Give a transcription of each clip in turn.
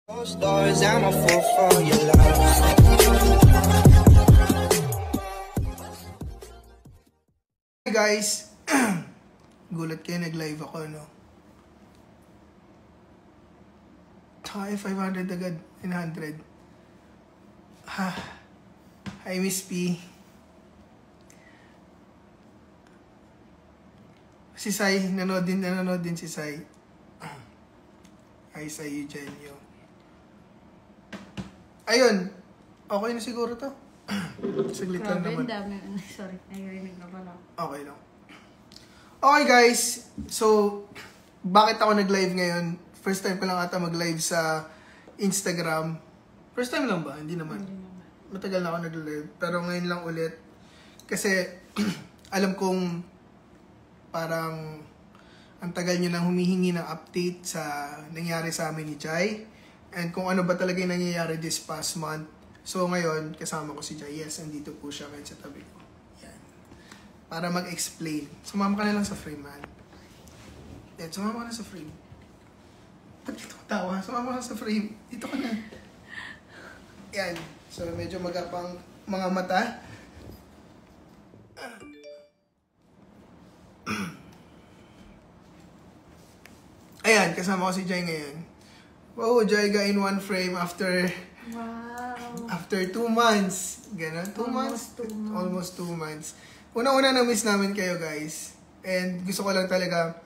Stars, I'm a fool for your love. Hey guys, gulat kayo, nag-live ako, no? Ay, 500 agad, 900. Ha, hi Miss P. Si Sai, nanood din si Sai. Hi Sai Eugenio. Ayun, okay na siguro to. Saglit lang naman. Dami. Sorry, narinig na pala. Okay lang. Okay guys, so bakit ako nag-live ngayon? First time ko lang ata mag-live sa Instagram. First time lang ba? Hindi naman. Matagal na ako nag-live. Pero ngayon lang ulit. Kasi alam kong parang ang tagal nyo nang humihingi ng update sa nangyari sa amin ni Jai. And kung ano ba talaga yung nangyayari this past month. So ngayon, kasama ko si Jai. Yes, andito po siya kahit sa tabi ko. Yan. Para mag-explain. Sumama ka na lang sa frame, man. Yan, sumama ka na sa frame. Ba't dito ka tawa? Sumama ka sa frame. Dito ka na. Yan. So medyo magapang mga mata. Ayan, kasama ko si Jai ngayon. Wow, Jaiga in one frame after 2 months. Ganon, 2 months? Almost 2 months. Una-una na-miss namin kayo, guys. And gusto ko lang talaga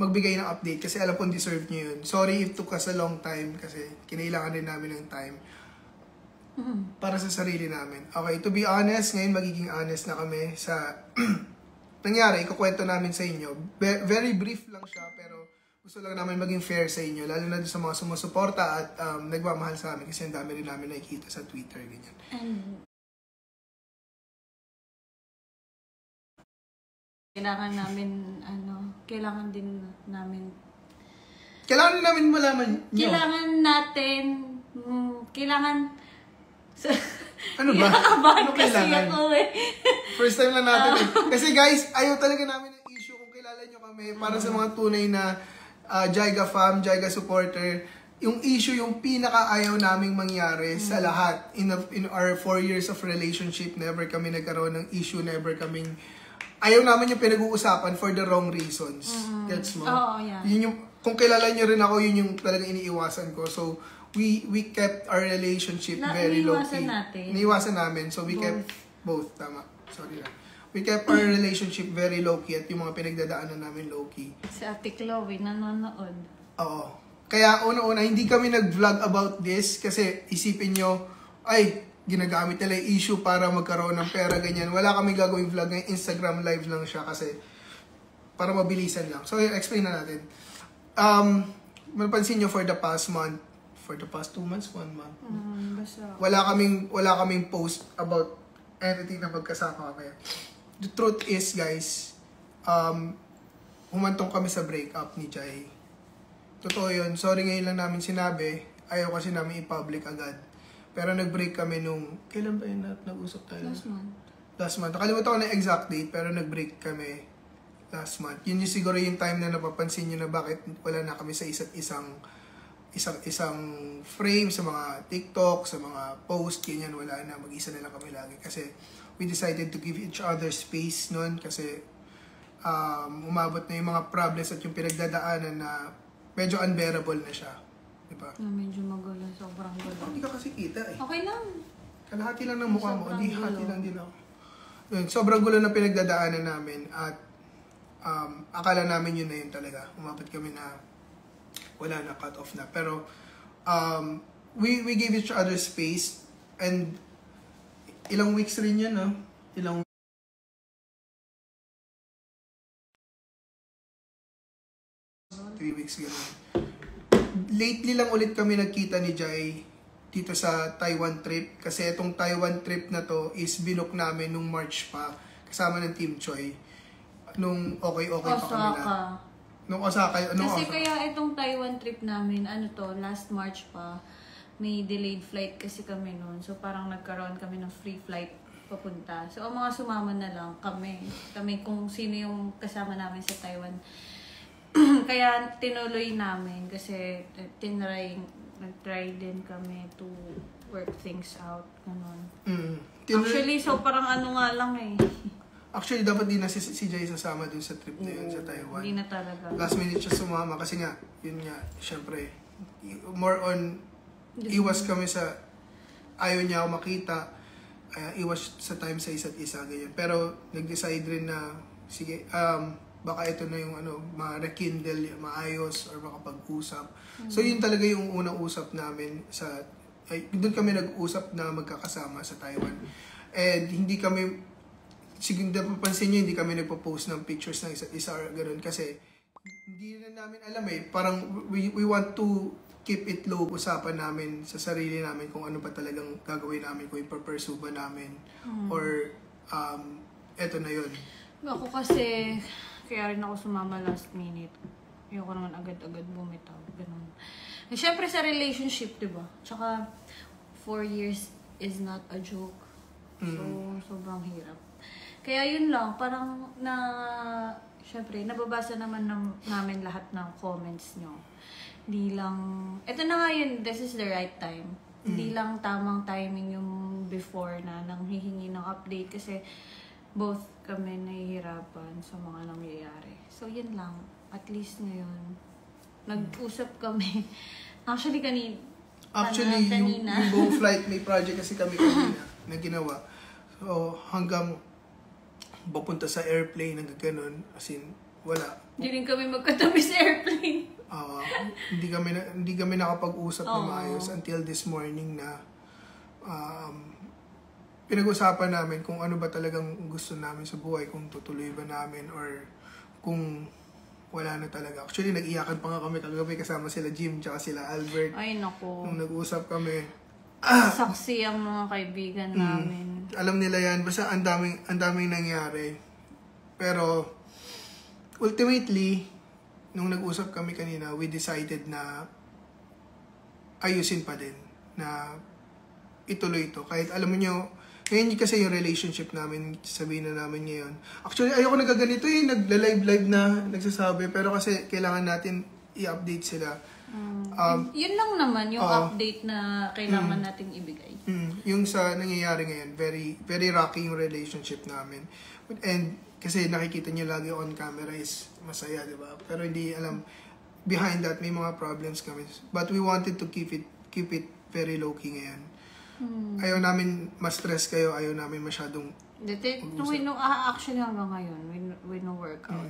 magbigay ng update kasi alam kong deserve nyo yun. Sorry it took us a long time kasi kinailangan din namin ng time para sa sarili namin. Okay, to be honest, ngayon magiging honest na kami sa nangyari. Ikukwento namin sa inyo. Very brief lang siya, pero gusto lang namin maging fair sa inyo, lalo na sa mga sumusuporta at nagmamahal sa amin kasi ang dami rin namin nakikita sa Twitter, ganyan. Kailangan din namin malaman nyo. Ano ba? Ano kailangan? First time lang natin eh. Kasi guys, ayaw talaga namin ng issue kung kilala nyo kami para sa mga tunay na Jaiga fam, Jaiga supporter. Yung issue, yung pinaka-ayaw naming mangyari sa lahat. In our 4 years of relationship, never kami nagkaroon ng issue, never kaming... Ayaw namin yung pinag-uusapan for the wrong reasons. Gets mo? Oo, yeah. Yun yung, kung kilala nyo rin ako, yun yung talagang iniiwasan ko. So, we kept our relationship very low-key. Iniiwasan namin. So, we kept both. Tama. Sorry lang. We kept our relationship very low-key at yung mga pinagdadaanan namin low-key. Si Ate Chloe nanonood. Oo. Kaya una-una, hindi kami nag-vlog about this kasi isipin nyo, ay, ginagamit nila yung issue para magkaroon ng pera, ganyan. Wala kami gagawing vlog ngayon. Instagram live lang siya kasi para mabilisan lang. So, explain na natin. Mapansin nyo for the past 2 months, 1 month. Wala kaming post about anything na magkasama kami. The truth is, guys, humantong kami sa breakup ni Jai. Totoo yun. Sorry ngayon lang namin sinabi. Ayaw kasi namin i-public agad. Pero nag-break kami nung... Kailan ba yun nag-usap tayo? Last month. Nakalimutan ko na exact date, pero nag-break kami last month. Yun yung siguro yung time na napapansin nyo na bakit wala na kami sa isang frame, sa mga TikTok, sa mga post, ganyan, wala na. Mag-isa na lang kami lagi. Kasi we decided to give each other space noon kasi umabot na yung mga problems at yung pinagdadaanan na medyo unbearable na siya. Diba? Medyo magulo. Sobrang gulo. Hindi ka kasi kita eh. Okay lang. Kalahati lang ng mukha mo. Hindi, hati lang din ako. Yun, sobrang gulo na pinagdadaanan namin at akala namin yun na yun talaga. Umabot kami na wala na, cut off na. Pero we gave each other space and ilang weeks rin yun, no? 3 weeks gano'n. Lately lang ulit kami nagkita ni Jai dito sa Taiwan trip. Kasi itong Taiwan trip na to is binook namin nung March pa. Kasama ng Team Choi. Nung okay pa kami na. Nung Osaka. Kasi kaya itong Taiwan trip namin, last March pa, may delayed flight kasi kami noon. So parang nagkaroon kami ng free flight papunta. So ang mga sumama na lang kami. Kami kung sino yung kasama namin sa Taiwan. Kaya tinuloy namin kasi tinry nag-try din kami to work things out. Ganun. Mm. Actually, so parang ano nga lang eh. Actually, dapat di na si Jay sasama dun sa trip na yun sa Taiwan. Hindi na talaga. Last minute siya sumama kasi nga, yun nga, syempre, more on, iwas kami sa, ayaw niya ako makita, iwas sa time sa isa't isa, ganyan. Pero, nag-decide rin na, sige, baka ito na yung ma-rekindle, maayos, or makapag-usap. So, yun talaga yung unang usap namin doon kami nag-usap na magkakasama sa Taiwan. And hindi kami, siguro napapansin nyo, hindi kami nagpo-post ng pictures ng isa't isa or gano'n kasi hindi na namin alam parang we want to keep it low, usapan namin sa sarili namin kung ano pa talagang gagawin namin, kung ipapursue ba namin or eto na yun. Ako kasi, kaya rin ako sumama last minute. Ayoko naman agad-agad bumitaw. Ganun. And syempre sa relationship, diba? Tsaka, 4 years is not a joke. So, sobrang hirap. Kaya yun lang, parang syempre, nababasa naman namin lahat ng comments nyo. Hindi lang, eto na nga yun, this is the right time. Hindi lang tamang timing yung before na nanghihingi ng update kasi both kami nahihirapan sa mga nangyayari. So, yun lang. At least ngayon, nag-usap kami. Actually, kanina. Yung buong flight, may project kasi kami kanina na ginawa. So, hanggang papunta sa airplane, nagkaganon, as in, wala. Hindi rin kami magkatabi sa airplane. Hindi kami nakapag-usap na maayos until this morning na pinag-usapan namin kung ano ba talagang gusto namin sa buhay, kung tutuloy ba namin or kung wala na talaga. Actually, nag-iyakan pa nga kami kagabi kasama sila Jim tsaka sila Albert. Ay, naku. Nung nag-usap kami. Saksi ang mga kaibigan namin. Alam nila yan. Basta ang daming nangyari. Pero, ultimately, nung nag-usap kami kanina, we decided na ayusin pa din. Na ituloy ito. Kahit alam mo nyo, ngayon kasi yung relationship namin, sabihin na namin ngayon. Actually, ayoko nagaganito nagla-live na nagsasabi. Pero kasi kailangan natin i-update sila. Yun lang naman yung update na kailangan nating ibigay. Yung sa nangyayari ngayon, very very rocky yung relationship namin. And kasi nakikita niyo lagi on camera is masaya, di ba? Pero hindi alam behind that may mga problems kami. But we wanted to keep it very low key ngayon. Ayaw namin ma-stress kayo, ayaw namin masyadong actually hanggang ngayon, we no workout.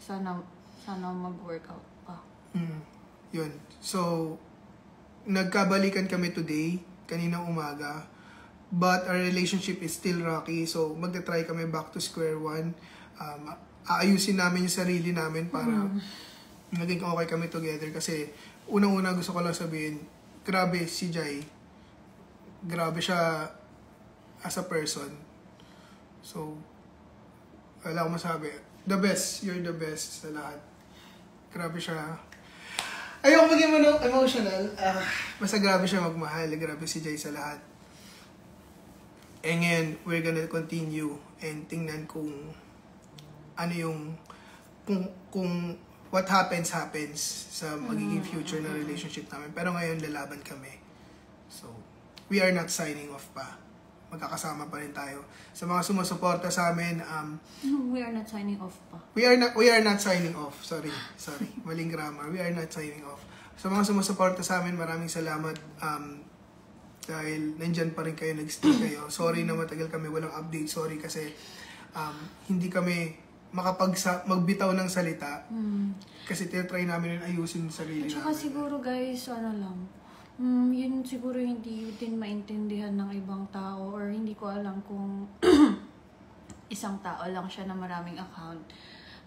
Sana mag-workout pa. Yun. So, nagkabalikan kami today, kaninang umaga. But our relationship is still rocky. So, magta-try kami back to square one. Aayusin namin yung sarili namin para maging okay kami together. Kasi, unang-una gusto ko lang sabihin, grabe si Jai. Grabe siya as a person. So, wala akong masabi. The best. You're the best sa lahat. Grabe siya. Ayoko maging emotional. Basta grabe siya magmahal. Grabe si Jay sa lahat. And ngayon, we're gonna continue and tingnan kung ano yung kung what happens sa magiging future na relationship namin. Pero ngayon, lalaban kami. So, we are not signing off pa. Magkakasama pa rin tayo. Sa mga sumusuporta sa amin, we are not signing off pa. We are not signing off. Sorry. Maling grammar. We are not signing off. Sa mga sumusuporta sa amin, maraming salamat. Dahil nandyan pa rin kayo, nag-stay kayo. Sorry na matagal kami walang update. Sorry kasi hindi kami magbitaw ng salita. Kasi tinatry namin ayusin sarili namin. Tsaka siguro guys, yun siguro hindi din maintindihan ng ibang tao or hindi ko alam kung isang tao lang siya na maraming account.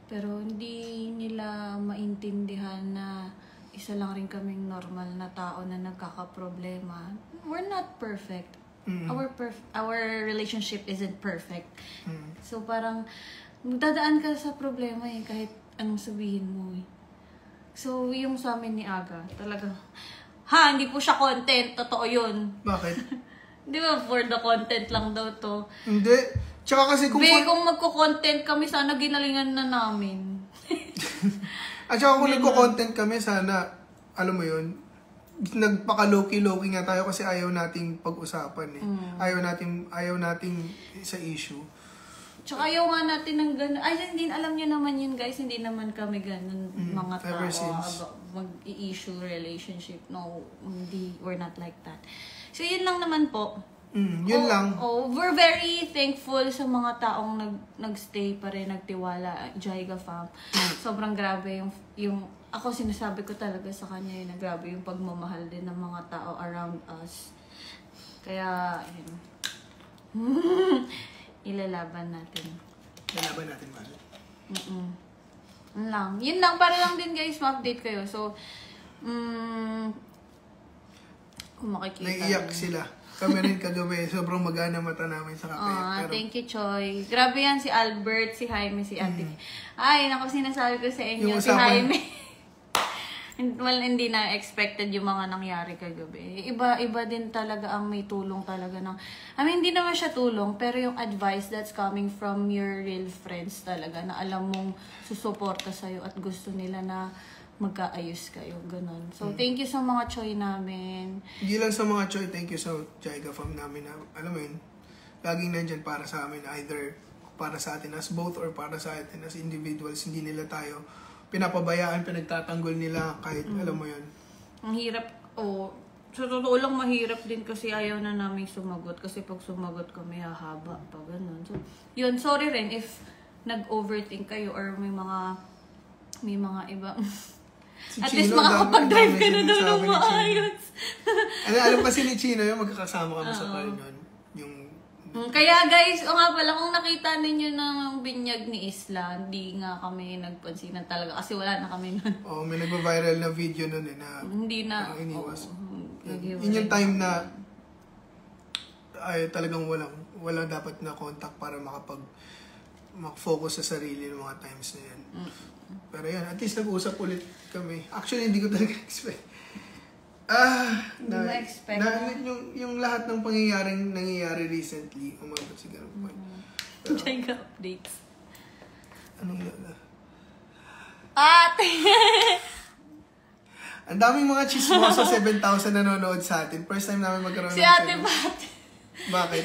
Pero hindi nila maintindihan na isa lang rin kaming normal na tao na nagkakaproblema. We're not perfect. Our relationship isn't perfect. So parang magdadaan ka sa problema kahit anong sabihin mo So yung sa amin ni Aga, talaga hindi po siya content. Totoo yun. Bakit? Di ba, for the content lang daw to? Hindi. Tsaka kasi kung magko-content kami, sana ginalingan na namin. At saka kung nagko-content kami, sana, alam mo yun, nagpaka-low-key nga tayo kasi ayaw nating pag-usapan eh. Ayaw nating sa issue. Tsaka ayaw nga natin ng gano'n. Ay, hindi, alam niyo naman yun guys, hindi naman kami gano'n mga ever tao since. mag-i-issue relationship. No, hindi, we're not like that. So, yun lang naman po. Yun lang. We're very thankful sa mga taong nagstay pa rin, nagtiwala, Jaiga fam. Sobrang grabe yung ako sinasabi ko talaga sa kanya yun, na grabe yung pagmamahal din ng mga tao around us. Kaya, yun. Ilalaban natin. Lalaban natin, mahal. Yun lang, para lang din guys, ma-update kayo. So, kung makikita. Naiiyak sila. Kami rin kagabi, sobrang magana mata namin sa kape. Pero, Thank you, Choy. Grabe yan, si Albert, si Jaime, si Ate. Ay, naku, sinasabi ko sa inyo, Yung si usapan- Jaime. Well, hindi na expected yung mga nangyari kagabi. Iba din talaga ang may tulong talaga ng... I mean, hindi naman siya tulong, pero yung advice that's coming from your real friends talaga, na alam mong susuporta sa'yo at gusto nila na magkaayos kayo, ganun. So, thank you sa mga Choy namin. Hindi lang sa mga Choy, thank you sa Jaiga fam namin na, alam mo yun, laging nandyan para sa amin, either para sa atin as both or para sa atin as individuals. Hindi nila tayo pinapabayaan, pinagtatanggol nila kahit alam mo yun. Ang hirap, sa totoo lang mahirap din kasi ayaw na namin sumagot kasi pag sumagot kami hahaba pa, ganun. So, yun, sorry rin if nag-overthink kayo or may mga ibang... Si At least Chino, makakapag-drive ka na dami daw ng sinasabi ni Chino. maayos. Alam kasi ni Chino yung magkakasama kami sa car nun. Yung Kaya guys, nga pala, kung nakita ninyo ng binyag ni Isla, hindi nga kami nagpansinan talaga kasi wala na kami nun. may nagpa-viral na video nun eh na Hindi na. parang iniwas. Naghiwalay. Yun yung time na ay talagang walang dapat na contact para mag-focus sa sarili ng mga times na yan. Pero yan, at least nag-usap ulit kami. Actually, hindi ko talaga expect. Hindi mo expect yung lahat ng pangyayaring nangyayari recently, umabot sa ganun point. Jaiga updates. Anong Ate! Ang daming mga chismoso, 7,000 nanonood sa atin. First time namin magkaroon Si ng Ate channel. Pati. Bakit?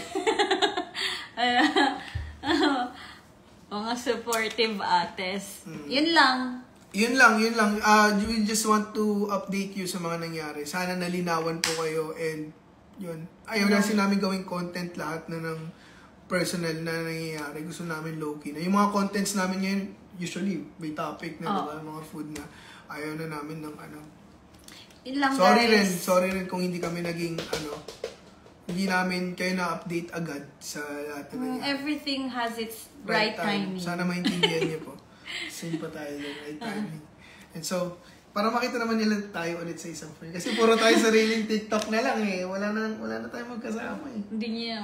Mga supportive ates. Yun lang. Yun lang. We just want to update you sa mga nangyari. Sana nalinawan po kayo and yun. Ayaw na namin gawing content lahat na ng personal na nangyayari. Gusto namin low-key na. Yung mga contents namin ngayon, usually may topic na, diba? Mga food na ayaw na namin ng ano. Yun lang Sorry guys. rin kung hindi kami naging hindi namin kayo na-update agad sa lahat na nangyari. Everything has its right timing. Sana maintindihan niyo po. Same pa tayo din, right timing. And so, para makita naman nila tayo ulit sa isang friend. Kasi puro tayo sariling TikTok na lang eh. Wala na tayo magkasama eh. Hindi niya,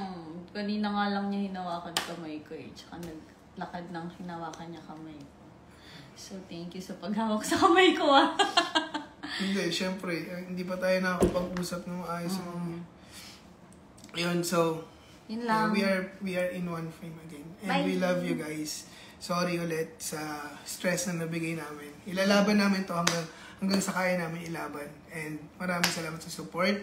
kanina nga lang niya hinawakan kamay ko eh. Tsaka naglakad ng hinawakan niya kamay ko. So, thank you sa paghawak sa kamay ko ah. Hindi, syempre, hindi pa tayo nakakapag-usap ng maayos. Yun, so, Yun lang. we are in one frame again. And Bye. we love you guys. Sorry ulit sa stress na nabigay namin. Ilalaban namin to hanggang sa kaya namin ilaban. And maraming salamat sa support.